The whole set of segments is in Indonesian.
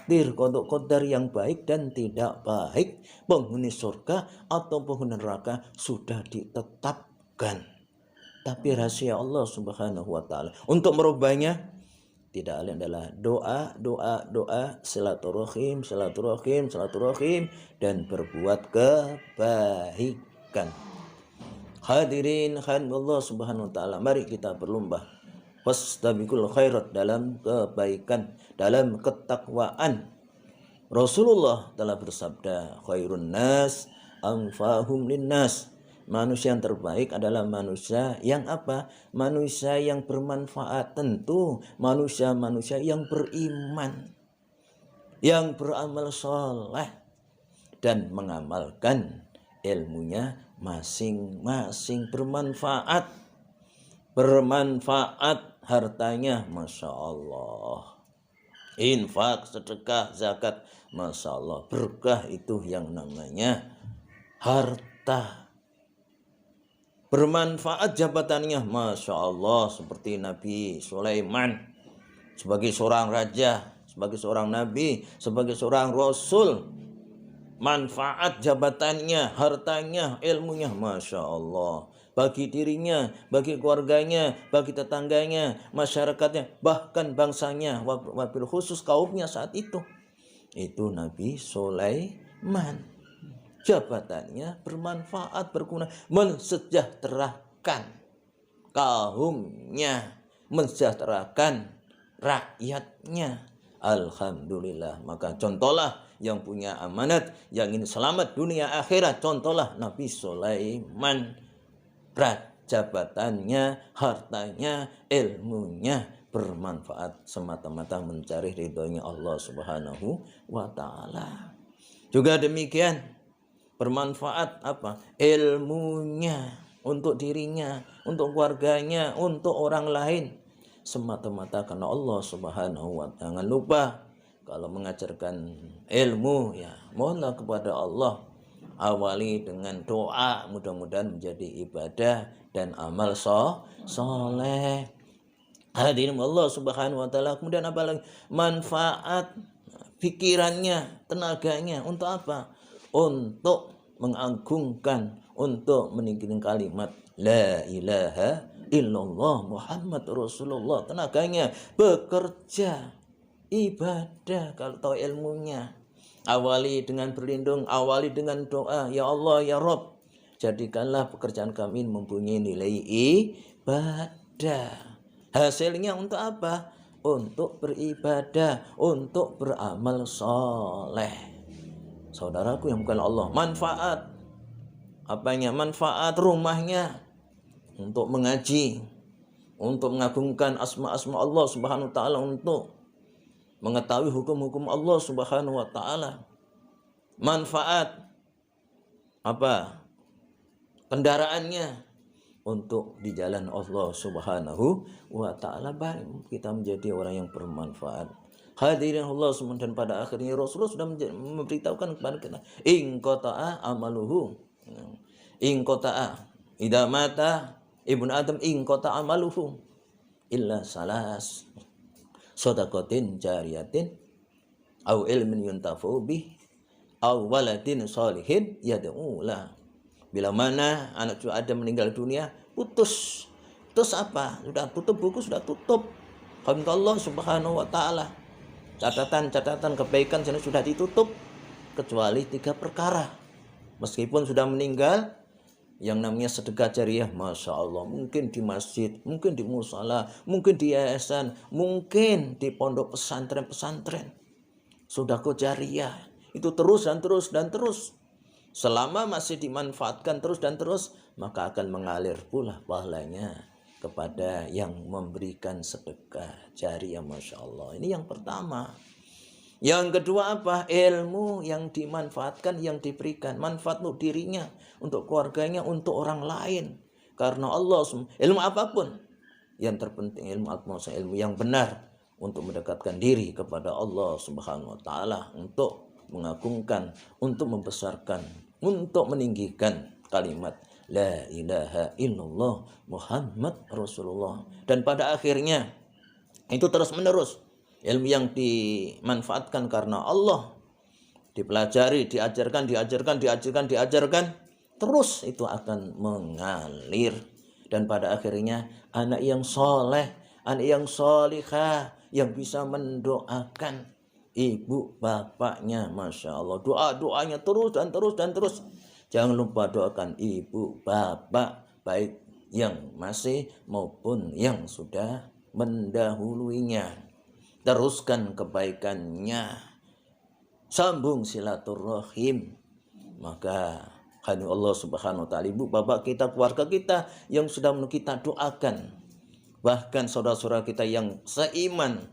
takdir qada qadar yang baik dan tidak baik, penghuni surga atau penghuni neraka sudah ditetapkan. Tapi rahasia Allah Subhanahu wa taala untuk merubahnya tidak lain adalah doa, silaturahim, dan berbuat kebaikan. Hadirin Allah Subhanahu wa taala, mari kita berlomba fastabiqul khairat, dalam kebaikan, dalam ketakwaan. Rasulullah telah bersabda, khairun nas anfahum linnas. Manusia yang terbaik adalah manusia yang apa? Manusia yang bermanfaat. Tentu manusia-manusia yang beriman, yang beramal soleh, dan mengamalkan ilmunya masing-masing. Bermanfaat hartanya, Masya Allah. Infak, sedekah, zakat, Masya Allah. Berkah itu yang namanya harta. Bermanfaat jabatannya, Masya Allah. Seperti Nabi Sulaiman sebagai seorang raja, sebagai seorang nabi, sebagai seorang rasul. Manfaat jabatannya, hartanya, ilmunya, Masya Allah. Bagi dirinya, bagi keluarganya, bagi tetangganya, masyarakatnya, bahkan bangsanya, wabil khusus kaumnya saat itu. Itu Nabi Sulaiman. Jabatannya bermanfaat, berguna, mensejahterakan kaumnya, mensejahterakan rakyatnya. Alhamdulillah. Maka contohlah yang punya amanat, yang ingin selamat dunia akhirat, contohlah Nabi Sulaiman. Jabatannya, hartanya, ilmunya bermanfaat semata-mata mencari ridhonya Allah Subhanahu wa taala. Juga demikian bermanfaat apa? Ilmunya untuk dirinya, untuk keluarganya, untuk orang lain, semata-mata karena Allah Subhanahu wa taala. Jangan lupa kalau mengajarkan ilmu, ya mohonlah kepada Allah, awali dengan doa, mudah-mudahan menjadi ibadah dan amal soleh. Hadirin Allah Subhanahu wa taala. Kemudian apa lagi? Manfaat pikirannya, tenaganya untuk apa? Untuk mengagungkan, untuk meninggikan kalimat la ilaha illallah Muhammad Rasulullah. Tenaganya bekerja, ibadah kalau tahu ilmunya. Awali dengan berlindung, awali dengan doa, ya Allah ya Rabb, jadikanlah pekerjaan kami mempunyai nilai ibadah. Hasilnya untuk apa? Untuk beribadah, untuk beramal soleh. Saudaraku yang bukan Allah, manfaat apanya? Manfaat rumahnya untuk mengaji, untuk mengagungkan asma-asma Allah Subhanahu wa taala, untuk mengetahui hukum-hukum Allah Subhanahu wa taala. Manfaat apa? Kendaraannya untuk di jalan Allah Subhanahu wa taala. Baik kita menjadi orang yang bermanfaat. Hadirin Allah semua, dan pada akhirnya Rasulullah sudah memberitahukan kepada kita, in qata'a amaluhu, in qata'a idza mata ibnu adam in qata'a amaluhu illa salas, shadaqatin jariyatin au ilmin yuntafa'u bih au waladin shalihin yad'u lah. Bila mana anak cucu Adam meninggal dunia, putus apa? Sudah tutup buku, sudah tutup. Allah Subhanahu wa taala. Catatan kebaikan sudah ditutup, kecuali 3 perkara. Meskipun sudah meninggal, yang namanya sedekah jariyah, Masya Allah, mungkin di masjid, mungkin di musala, mungkin di yayasan, mungkin di pondok pesantren, sedekah jariyah itu terus dan terus. Selama masih dimanfaatkan terus dan terus, maka akan mengalir pula pahalanya kepada yang memberikan sedekah jariyah, Masya Allah. Ini yang pertama. Yang kedua apa? Ilmu yang dimanfaatkan, yang diberikan manfaat untuk dirinya, untuk keluarganya, untuk orang lain. Karena Allah, ilmu apapun, yang terpenting ilmu yang benar untuk mendekatkan diri kepada Allah Subhanahu wa taala, untuk mengagungkan, untuk membesarkan, untuk meninggikan kalimat la ilaha illallah Muhammad Rasulullah. Dan pada akhirnya itu terus menerus ilmu yang dimanfaatkan karena Allah, dipelajari, diajarkan, terus itu akan mengalir. Dan pada akhirnya anak yang soleh, anak yang solihah, yang bisa mendoakan ibu bapaknya. Masya Allah, doa-doanya terus dan terus dan terus. Jangan lupa doakan ibu bapak, baik yang masih maupun yang sudah mendahuluinya. Teruskan kebaikannya, sambung silaturahim. Maka hanya Allah Subhanahu wa taala, ibu bapak kita, keluarga kita yang sudah kita doakan, bahkan saudara-saudara kita yang seiman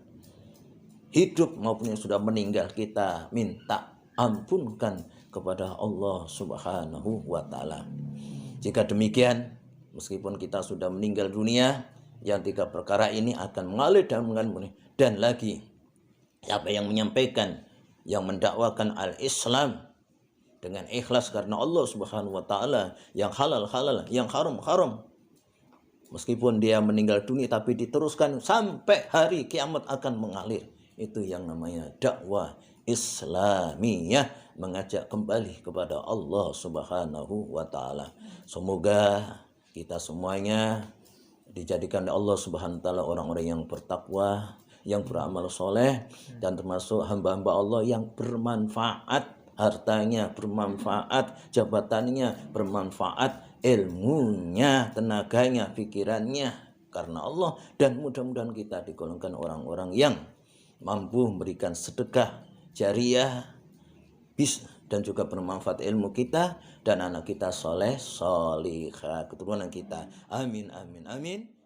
hidup maupun yang sudah meninggal, kita minta ampunkan kepada Allah Subhanahu wa taala. Jika demikian, meskipun kita sudah meninggal dunia, yang 3 perkara ini akan mengalir dan lagi siapa yang menyampaikan, yang mendakwakan al-Islam dengan ikhlas karena Allah Subhanahu wa taala, yang halal, yang haram, meskipun dia meninggal dunia tapi diteruskan sampai hari kiamat akan mengalir. Itu yang namanya dakwah Islamiyah, mengajak kembali kepada Allah Subhanahu wa taala. Semoga kita semuanya dijadikan oleh Allah Subhanahu wa taala orang-orang yang bertakwa, yang beramal soleh, dan termasuk hamba-hamba Allah yang bermanfaat, hartanya bermanfaat, jabatannya bermanfaat, ilmunya, tenaganya, pikirannya karena Allah. Dan mudah-mudahan kita digolongkan orang-orang yang mampu memberikan sedekah jariah dan juga bermanfaat ilmu kita dan anak kita soleh solihah, keturunan kita. Amin amin amin.